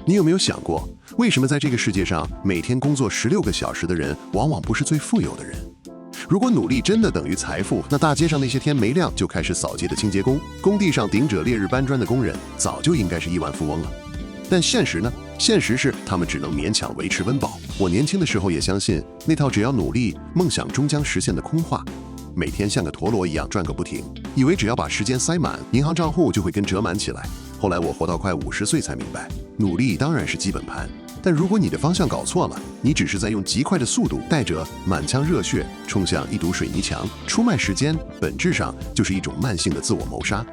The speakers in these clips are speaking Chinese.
你有沒有想過，為什麼在這個世界上，每天工作16個小時的人，往往不是最富有的人？如果努力真的等於財富，那大街上那些天沒亮就開始掃街的清潔工，工地上頂着烈日搬磚的工人，早就應該是億萬富翁了。但現實呢？現實是他們只能勉強維持溫飽。我年輕的時候也相信那套只要努力，夢想終將實現的空話，每天像個陀螺一樣轉個不停，以為只要把時間塞滿，銀行賬戶就會跟折滿起來。後來我活到快50歲才明白，努力當然是基本盤，但如果你的方向搞錯了，你只是在用極快的速度，帶着滿腔熱血衝向一堵水泥牆，出賣時間，本質上就是一種慢性的自我謀殺。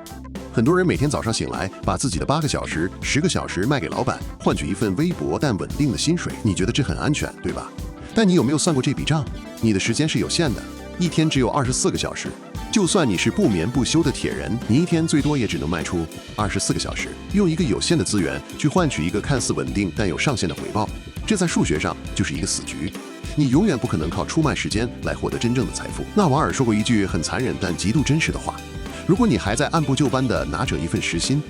很多人每天早上醒來，把自己的8個小時、10個小時賣給老闆，換取一份微薄但穩定的薪水。你覺得這很安全，對吧？但你有沒有算過這筆賬？你的時間是有限的，一天只有24個小時。就算你是不眠不休的鐵人，你一天最多也只能賣出24個小時，用一個有限的資源去換取一個看似穩定但有上限的回報，這在數學上就是一個死局。你永遠不可能靠出賣時間來獲得真正的財富。納瓦爾說過一句很殘忍但極度真實的話：如果你還在按部就班地拿着一份時薪，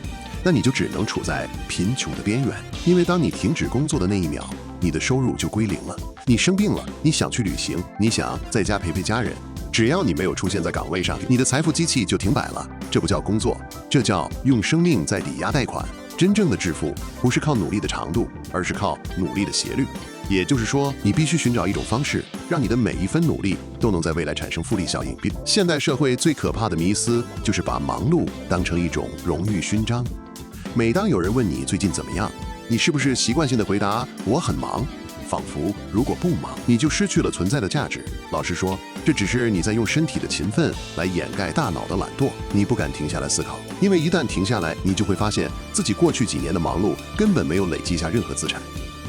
那你就只能處在貧窮的邊緣，因為當你停止工作的那一秒，你的收入就歸零了。你生病了，你想去旅行，你想在家陪陪家人，只要你沒有出現在崗位上，你的財富機器就停摆了。這不叫工作，這叫用生命在抵押貸款。真正的致富不是靠努力的長度，而是靠努力的斜率。也就是說，你必須尋找一種方式，讓你的每一分努力都能在未來產生複利效应。現代社會最可怕的迷思就是把忙碌當成一種榮譽勳章。每當有人問你最近怎麼樣，你是不是習慣性的回答我很忙，仿佛如果不忙，你就失去了存在的價值。老實說，這只是你在用身體的勤奮來掩蓋大腦的懶惰。你不敢停下来思考，因為一旦停下來，你就會發現自己過去幾年的忙碌根本沒有累積下任何資產。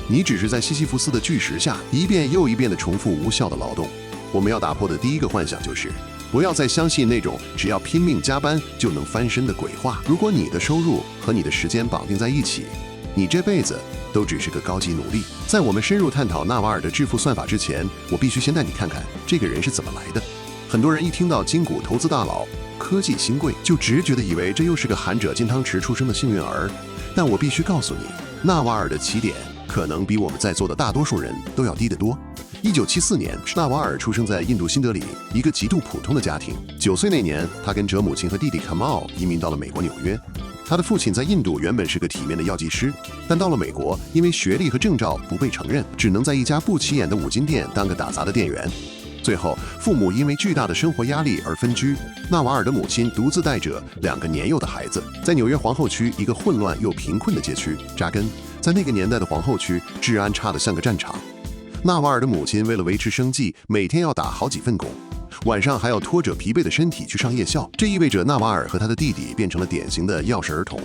你只是在西西弗斯的巨石下一遍又一遍地重複無效的勞動。我們要打破的第一個幻想就是，不要再相信那種只要拼命加班就能翻身的鬼話。如果你的收入和你的時間綁定在一起，你這輩子都只是個高級奴隸。在我們深入探討納瓦爾的致富算法之前，我必須先帶你看看這個人是怎麼來的。很多人一聽到金股投資大佬、科技新貴，就直覺地以為這又是個含着金湯匙出生的幸運兒。但我必須告訴你，納瓦爾的起點可能比我們在座的大多數人都要低得多。1974年，納瓦爾出生在印度新德里一個極度普通的家庭。9歲那年，他跟哲母親和弟弟卡茂移民到了美國紐約。他的父親在印度原本是個體面的藥劑師，但到了美國，因為学歷和證照不被承認，只能在一家不起眼的五金店当個打雜的店員。最後，父母因為巨大的生活壓力而分居。納瓦爾的母親獨自帶着2個年幼的孩子，在紐約皇後區一個混亂又貧困的街區扎根。在那個年代的皇後區，治安差得像個戰場。納瓦爾的母親為了維持生計，每天要打好幾份工，晚上還要拖着疲憊的身體去上夜校。這意味着納瓦爾和他的弟弟变成了典型的钥匙兒童。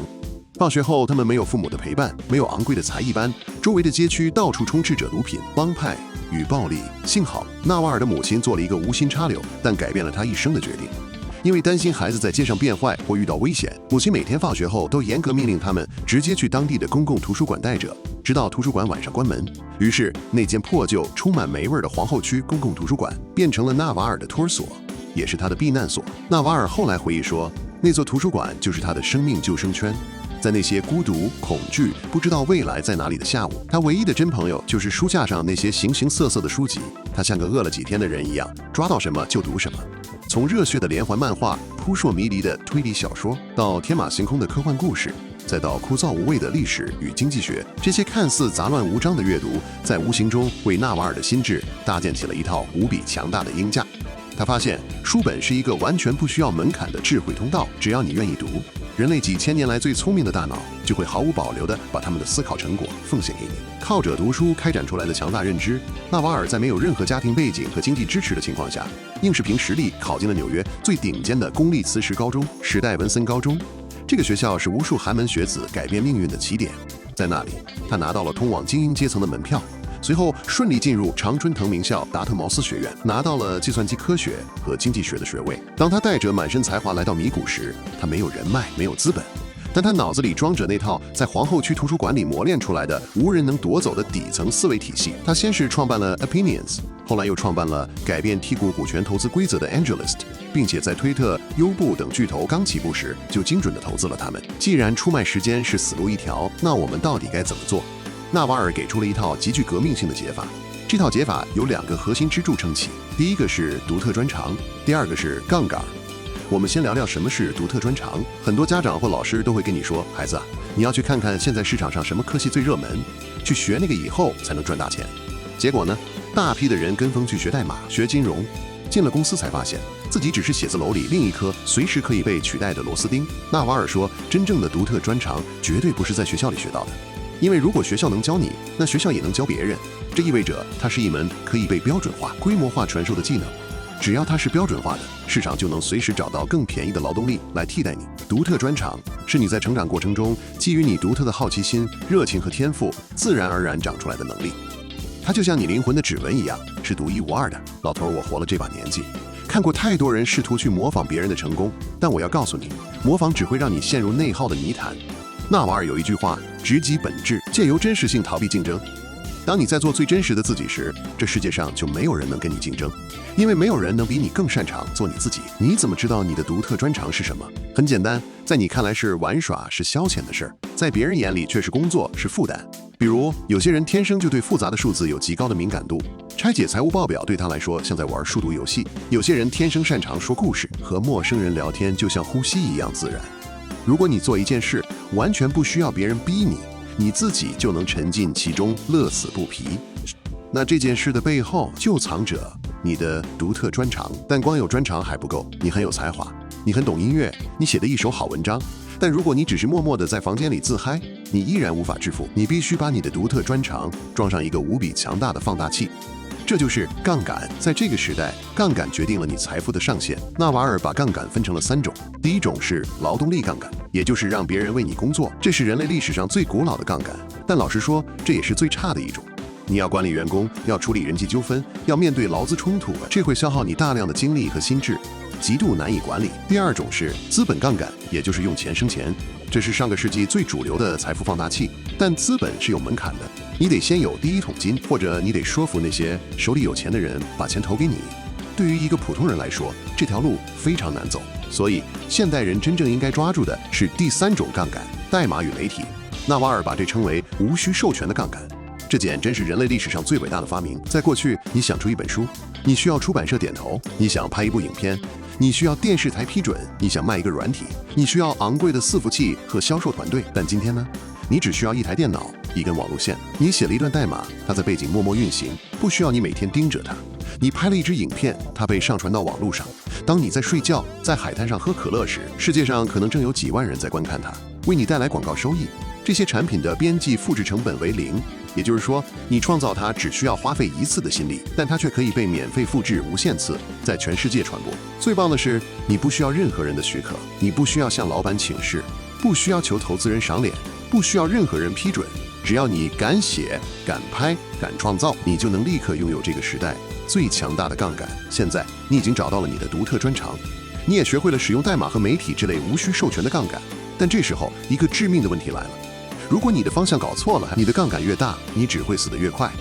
放學後，他們没有父母的陪伴，没有昂貴的才藝班，周圍的街區到處充斥着毒品、幫派與暴力。幸好，納瓦爾的母親做了一個無心插柳但改變了他一生的決定。因為擔心孩子在街上變壞或遇到危險，母親每天放學後都嚴格命令他們直接去當地的公共圖書館待着，直到圖書館晚上關門。於是，那間破舊、充滿霉味的皇後區公共圖書館變成了納瓦爾的托兒所，也是他的避難所。納瓦爾後來回憶說，那座圖書館就是他的生命救生圈。在那些孤獨、恐懼、不知道未來在哪裡的下午，他唯一的真朋友就是書架上那些形形色色的書籍。他像個餓了幾天的人一樣，抓到什麼就讀什麼。從熱血的連環漫畫、撲朔迷離的推理小說，到天馬行空的科幻故事，再到枯燥無味的歷史與經濟學，這些看似雜亂無章的閱讀，在無形中為納瓦爾的心智搭建起了一套無比強大的鷹架。他發現，書本是一個完全不需要門檻的智慧通道，只要你願意讀，人類幾千年來最聰明的大腦就會毫無保留地把他們的思考成果奉獻給你。靠着讀書開展出來的強大認知，納瓦爾在沒有任何家庭背景和經濟支持的情況下，硬是憑實力考進了紐約最頂尖的公立慈實高中——史代文森高中。這個學校是無數寒門學子改變命運的起點。在那裡，他拿到了通往精英階層的門票。隨後順利進入常春藤名校達特茅斯學院，拿到了計算機科學和經濟學的學位。當他帶着滿身才華來到米谷時，他沒有人脈，沒有資本，但他腦子裡裝着那套在皇後區圖書馆裡磨練出來的無人能奪走的底層思維體系。他先是創辦了 Opinions， 後來又創辦了改变剔骨股權投資規則的 Angelist， 並且在推特、優步等巨頭剛起步時就精準地投資了他們。既然出賣時間是死路一條，那我們到底該怎麼做？納瓦爾給出了一套極具革命性的解法。這套解法有2個核心支柱撐起，第一個是獨特專長，第二個是槓桿。我們先聊聊什麼是獨特專長。很多家長或老師都會跟你說，孩子啊，你要去看看現在市場上什麼科系最熱門，去學那個以後才能賺大錢。結果呢，大批的人跟風去學代碼、學金融，進了公司才發現自己只是寫字樓裡另一顆隨時可以被取代的螺絲釘。納瓦爾說，真正的獨特專長絕對不是在學校裡學到的，因為如果學校能教你，那學校也能教別人。這意味着它是一門可以被標準化、規模化傳授的技能。只要它是標準化的，市场就能隨時找到更便宜的勞動力來替代你。獨特專長是你在成長過程中基於你獨特的好奇心、熱情和天賦自然而然長出來的能力。它就像你靈魂的指紋一樣，是獨一無二的。老頭，我活了這把年紀，看過太多人試圖去模仿別人的成功，但我要告訴你，模仿只會讓你陷入內耗的泥潭。納瓦爾有一句話：直擊本質，借由真實性逃避競爭。當你在做最真實的自己時，這世界上就沒有人能跟你競爭，因為沒有人能比你更擅長做你自己。你怎麼知道你的獨特專長是什麼？很簡單，在你看來是玩耍、是消遣的事兒，在別人眼裡卻是工作、是負擔。比如，有些人天生就對複雜的數字有極高的敏感度，拆解財務報表對他來說像在玩數独遊戲；有些人天生擅長說故事，和陌生人聊天就像呼吸一樣自然。如果你做一件事完全不需要別人逼你，你自己就能沉浸其中，樂此不疲。那這件事的背後就藏着你的獨特專長。但光有专長還不夠，你很有才華，你很懂音樂，你寫的一手好文章。但如果你只是默默地在房間裡自嗨，你依然無法致富。你必須把你的獨特專長裝上一個無比強大的放大器。這就是槓桿。在這個時代，槓桿決定了你財富的上限。納瓦爾把槓桿分成了3種。第一種是勞動力槓桿，也就是讓別人為你工作，這是人類歷史上最古老的槓桿。但老實說，這也是最差的一種。你要管理員工，要處理人際糾紛，要面對勞資衝突，這會消耗你大量的精力和心智，極度難以管理。第二種是資本槓桿，也就是用錢生錢，這是上個世紀最主流的財富放大器。但資本是有門檻的，你得先有第一桶金，或者你得說服那些手裡有錢的人把錢投給你。對於一個普通人來說，這條路非常難走。所以，现代人真正應該抓住的是第3種槓桿——代碼與媒體。納瓦爾把這稱為無需授權的槓桿。這簡真是人類歷史上最偉大的發明。在過去，你想出一本書，你需要出版社點頭；你想拍一部影片，你需要電視台批准；你想賣一個軟體，你需要昂貴的伺服器和銷售團隊。但今天呢？你只需要一台電腦、一根網路線。你寫了一段代碼，它在背景默默運行，不需要你每天盯着它。你拍了一支影片，它被上傳到網路上。當你在睡覺，在海灘上喝可樂時，世界上可能正有幾萬人在觀看它，為你帶來廣告收益。這些產品的邊際複製成本為0，也就是說，你創造它只需要花費1次的心力，但它卻可以被免費複製無限次，在全世界傳播。最棒的是，你不需要任何人的許可，你不需要向老闆請示，不需要求投資人賞臉，不需要任何人批准。只要你敢寫、敢拍、敢創造，你就能立刻擁有這個時代最強大的槓桿。現在，你已經找到了你的獨特專長，你也學會了使用代碼和媒體這類無需授權的槓桿。但這時候，一個致命的問題來了。如果你的方向搞錯了，你的槓桿越大，你只會死得越快。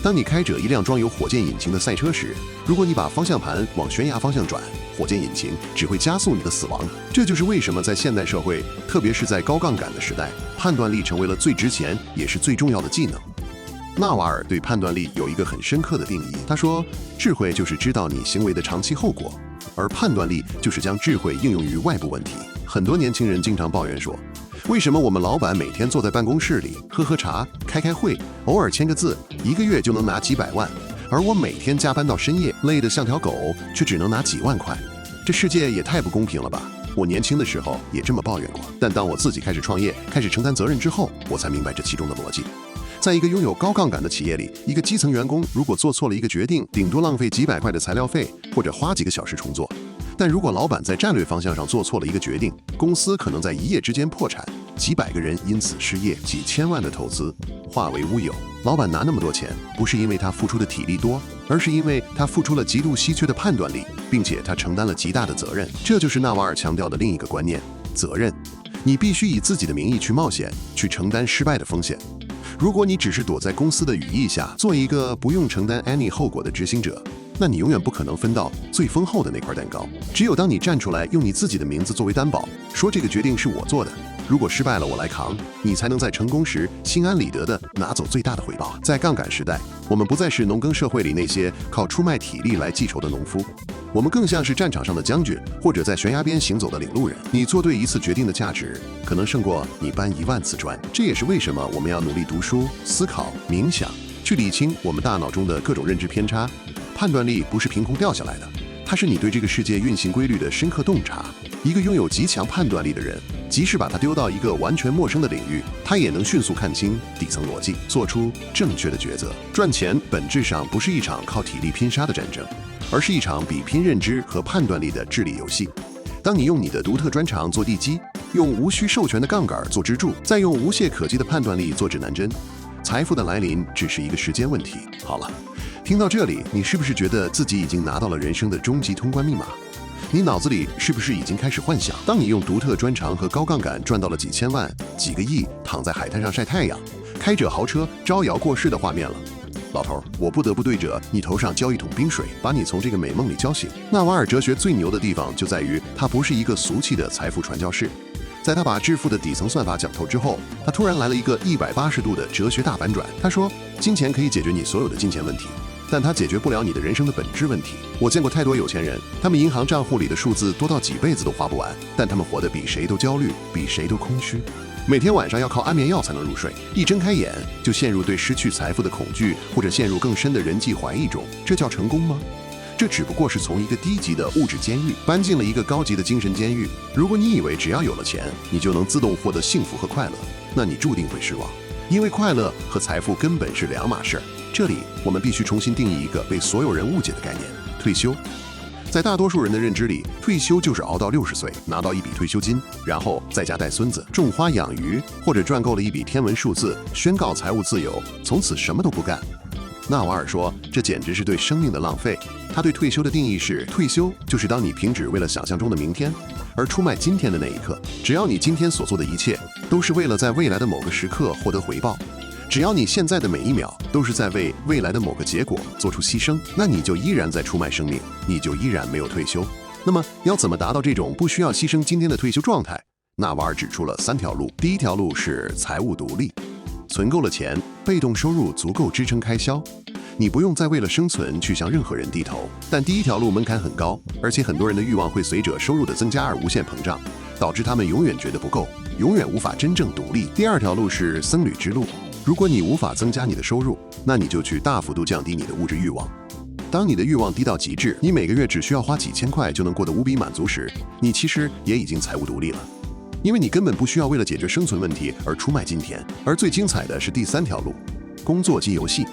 當你開着一輛裝有火箭引擎的賽車時，如果你把方向盤往懸崖方向轉，火箭引擎只會加速你的死亡。這就是為什麼在現代社會，特別是在高槓桿的時代，判斷力成為了最值錢也是最重要的技能。納瓦爾對判斷力有一個很深刻的定義，他說，智慧就是知道你行為的長期後果，而判斷力就是將智慧應用於外部問題。很多年輕人經常抱怨說，為什麼我們老闆每天坐在辦公室裡喝茶、開會，偶爾簽個字，1個月就能拿幾百萬，而我每天加班到深夜，累得像條狗，卻只能拿幾萬塊？這世界也太不公平了吧！我年輕的時候也這麼抱怨過，但當我自己開始創業，開始承擔責任之後，我才明白這其中的邏輯。在一個擁有高槓桿的企業裡，一個基層員工如果做錯了一個決定，頂多浪費幾百塊的材料費，或者花幾個小時重做。但如果老闆在戰略方向上做錯了一個決定，公司可能在一夜之間破產，幾百個人因此失業，幾千萬的投資化為烏有。老闆拿那麼多錢，不是因為他付出的體力多，而是因為他付出了極度稀缺的判斷力，並且他承擔了極大的責任。這就是納瓦爾強調的另一個觀念：責任。你必須以自己的名義去冒險，去承擔失敗的風險。如果你只是躲在公司的羽翼下，做一個不用承擔 any 後果的執行者，那你永遠不可能分到最豐厚的那塊蛋糕。只有當你站出來，用你自己的名字作為擔保，說這個決定是我做的，如果失敗了我來扛，你才能在成功時心安理得地拿走最大的回報。在槓桿時代，我們不再是農耕社会裡那些靠出賣體力來記仇的農夫，我們更像是戰場上的将軍，或者在懸崖邊行走的領路人。你做对一次決定的價值，可能勝過你搬10000次磚。這也是為什麼我們要努力讀書、思考、冥想，去理清我們大腦中的各種認知偏差。判斷力不是憑空掉下来的，它是你对这個世界運行規律的深刻洞察。一個擁有極強判斷力的人，即使把他丟到一個完全陌生的領域，他也能迅速看清底層邏輯，做出正確的抉擇。賺錢本質上不是一場靠體力拼殺的戰爭，而是一場比拼認知和判斷力的智力遊戲。當你用你的獨特專長做地基，用無需授權的槓桿做支柱，再用無懈可擊的判斷力做指南針，財富的來臨只是一個時間問題。好了，聽到這裡，你是不是覺得自己已經拿到了人生的終極通關密碼？你腦子裡是不是已經開始幻想，當你用獨特專長和高槓桿賺到了幾千萬、幾個億，躺在海灘上曬太陽，開着豪車招搖過市的畫面了？老頭，我不得不對着你頭上澆一桶冰水，把你從這個美夢裡澆醒。納瓦爾哲學最牛的地方就在於，它不是一個俗氣的財富傳教士。在他把致富的底層算法講透之後，他突然來了一個180度的哲學大反轉。他說，金錢可以解決你所有的金錢問題，但它解決不了你的人生的本質問題。我見過太多有錢人，他們銀行賬戶裡的數字多到幾輩子都花不完，但他們活得比誰都焦慮，比誰都空虛。每天晚上要靠安眠藥才能入睡，一睜開眼就陷入對失去財富的恐懼，或者陷入更深的人際懷疑中。這叫成功嗎？這只不過是從一個低級的物質監獄搬進了一個高級的精神監獄。如果你以為只要有了錢，你就能自動獲得幸福和快樂，那你注定會失望，因為快樂和財富根本是兩碼事。這裡我們必須重新定義一個被所有人誤解的概念：退休。在大多數人的認知裡，退休就是熬到60歲，拿到一筆退休金，然後在家帶孫子、種花養魚，或者賺夠了一筆天文數字，宣告財務自由，從此什麼都不幹。納瓦爾說，這簡直是對生命的浪費。他對退休的定義是：退休就是當你停止為了想象中的明天而出賣今天的那一刻。只要你今天所做的一切都是為了在未來的某個時刻獲得回報，只要你現在的每一秒都是在為未來的某個結果做出犧牲，那你就依然在出賣生命，你就依然沒有退休。那麼要怎麼達到這種不需要犧牲今天的退休狀態？納瓦爾指出了3條路。第一條路是財務獨立，存夠了錢，被動收入足夠支撐開銷，你不用再為了生存去向任何人低頭。但第一條路門檻很高，而且很多人的慾望會隨着收入的增加而無限膨脹，導致他們永遠覺得不夠，永遠無法真正獨立。第二條路是僧侶之路，如果你無法增加你的收入，那你就去大幅度降低你的物質慾望。當你的慾望低到極致，你每個月只需要花幾千塊就能過得無比滿足時，你其實也已經財務獨立了。因為你根本不需要為了解決生存問題而出賣今天。而最精彩的是第3條路，工作即遊戲。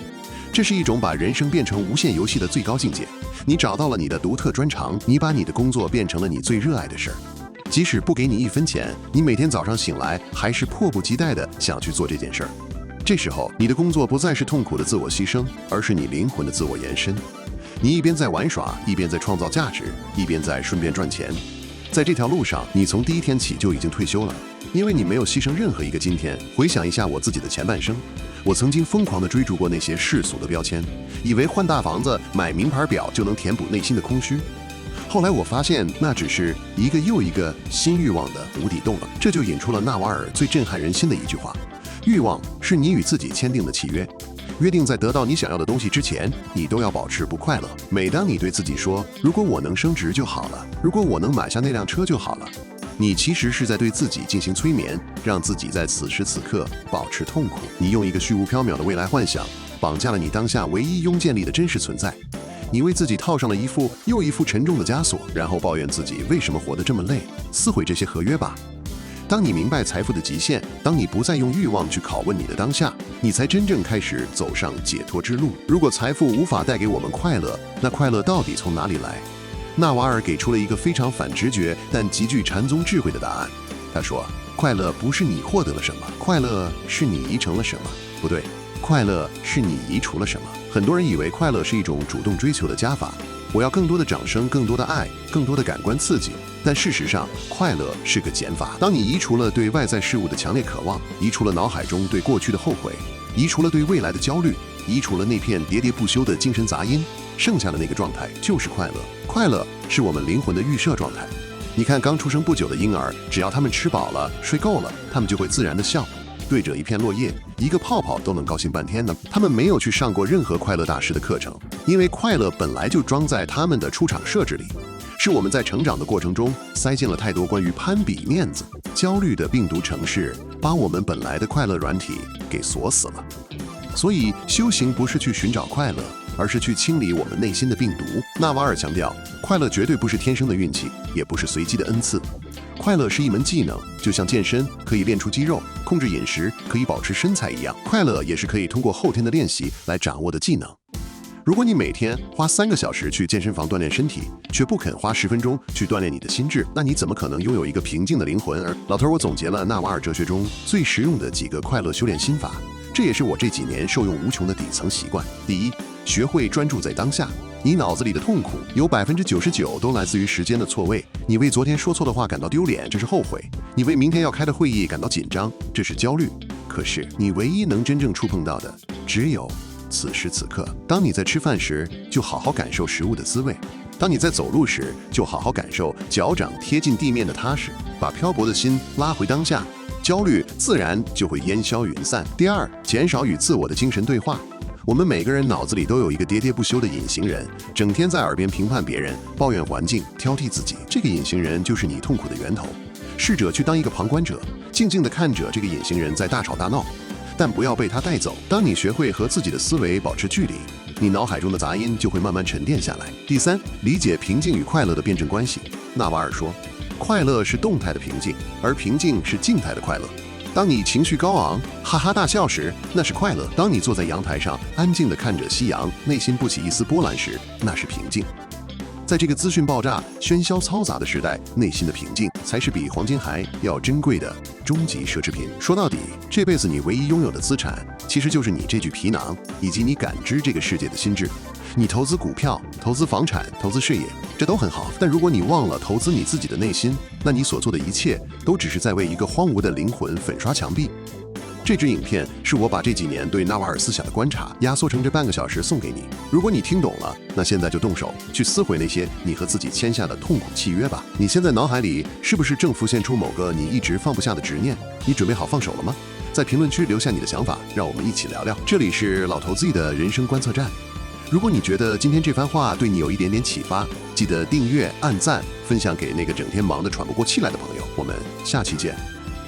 這是一種把人生變成無限遊戲的最高境界。你找到了你的獨特專長，你把你的工作變成了你最熱愛的事兒。即使不給你1分錢，你每天早上醒來還是迫不及待地想去做這件事兒。這時候，你的工作不再是痛苦的自我犧牲，而是你靈魂的自我延伸。你一邊在玩耍，一邊在創造價值，一邊在順便賺錢。在這條路上，你從第一天起就已經退休了，因為你沒有犧牲任何一個今天。回想一下我自己的前半生，我曾經瘋狂地追逐過那些世俗的標籤，以為換大房子、買名牌表就能填補內心的空虛。後來我發現，那只是一個又一個新慾望的無底洞了。這就引出了納瓦爾最震撼人心的一句話：慾望是你與自己簽訂的契約，約定在得到你想要的東西之前，你都要保持不快樂。每當你對自己說，如果我能升職就好了，如果我能買下那輛車就好了，你其實是在對自己進行催眠，讓自己在此时此刻保持痛苦。你用一個虚無縹緲的未來幻想，綁架了你當下唯一擁建立的真實存在。你為自己套上了一副又一副沉重的枷鎖，然後抱怨自己為什麼活得這麼累。撕毀這些合約吧。當你明白財富的極限，當你不再用慾望去拷問你的當下，你才真正開始走上解脫之路。如果財富無法帶給我們快樂，那快樂到底從哪裡來？納瓦爾給出了一個非常反直覺但極具禪宗智慧的答案。他說，快樂不是你獲得了什麼，快樂是你遺成了什麼。不對，快樂是你移除了什麼。很多人以為快樂是一種主動追求的加法，我要更多的掌聲，更多的愛，更多的感官刺激。但事實上，快樂是個減法。當你移除了对外在事物的強烈渴望，移除了腦海中對過去的後悔，移除了对未來的焦慮，移除了那片喋喋不休的精神雜音，剩下的那個狀態就是快樂。快樂是我們靈魂的預設狀態。你看剛出生不久的嬰兒，只要他們吃飽了、睡夠了，他們就會自然的笑。对着一片落葉、一個泡泡都能高興半天呢。他們沒有去上過任何快樂大師的課程，因為快樂本來就裝在他們的出廠設置裡。是我們在成長的過程中塞進了太多關於攀比、面子、焦慮的病毒程式，把我們本來的快樂軟體給鎖死了。所以修行不是去尋找快樂，而是去清理我們內心的病毒。納瓦爾強調，快樂絕對不是天生的運氣，也不是隨機的恩賜。快樂是一門技能，就像健身可以練出肌肉，控制飲食可以保持身材一樣，快樂也是可以通過後天的練習來掌握的技能。如果你每天花3個小時去健身房鍛鍊身體，卻不肯花10分鐘去鍛鍊你的心智，那你怎麼可能擁有一個平靜的靈魂？而老頭，我總結了納瓦爾哲學中最實用的幾個快樂修煉心法，這也是我這幾年受用無窮的底層習慣。第一，學會專注在當下。你腦子裡的痛苦有99%都來自於時間的錯位。你為昨天說錯的話感到丟臉，這是後悔；你為明天要開的會議感到緊張，這是焦慮。可是你唯一能真正觸碰到的，只有此時此刻。當你在吃飯時，就好好感受食物的滋味；當你在走路時，就好好感受腳掌貼近地面的踏實。把漂泊的心拉回當下，焦慮自然就會煙消雲散。第二，減少與自我的精神對話。我們每個人腦子裡都有一個喋喋不休的隱形人，整天在耳邊評判別人，抱怨環境，挑剔自己。這個隱形人就是你痛苦的源頭。試着去當一個旁觀者，靜靜地看着這個隱形人在大吵大鬧，但不要被他帶走。當你學會和自己的思維保持距離，你腦海中的雜音就會慢慢沉澱下來。第三，理解平靜與快樂的辯證關係。納瓦爾說，快樂是動態的平靜，而平靜是靜態的快樂。當你情緒高昂，哈哈大笑時，那是快樂；當你坐在陽台上，安靜地看着夕陽，內心不起一絲波瀾時，那是平靜。在這個資訊爆炸、喧囂嘈雜的時代，內心的平靜才是比黃金還要珍貴的終極奢侈品。說到底，這輩子你唯一擁有的資產，其實就是你這具皮囊，以及你感知這個世界的心智。你投資股票、投資房產、投資事業，這都很好。但如果你忘了投資你自己的內心，那你所做的一切都只是在為一個荒蕪的靈魂粉刷牆壁。這支影片是我把這幾年對納瓦爾思想的觀察壓縮成這半個小時送給你。如果你聽懂了，那現在就動手去撕毀那些你和自己簽下的痛苦契約吧。你現在腦海裡是不是正浮現出某個你一直放不下的執念？你準備好放手了嗎？在評論區留下你的想法，讓我們一起聊聊。這裡是老頭子的人生觀測站。如果你覺得今天這番話對你有一點點啟發，記得訂閱、按讚、分享給那個整天忙得喘不過氣來的朋友。我們下期見。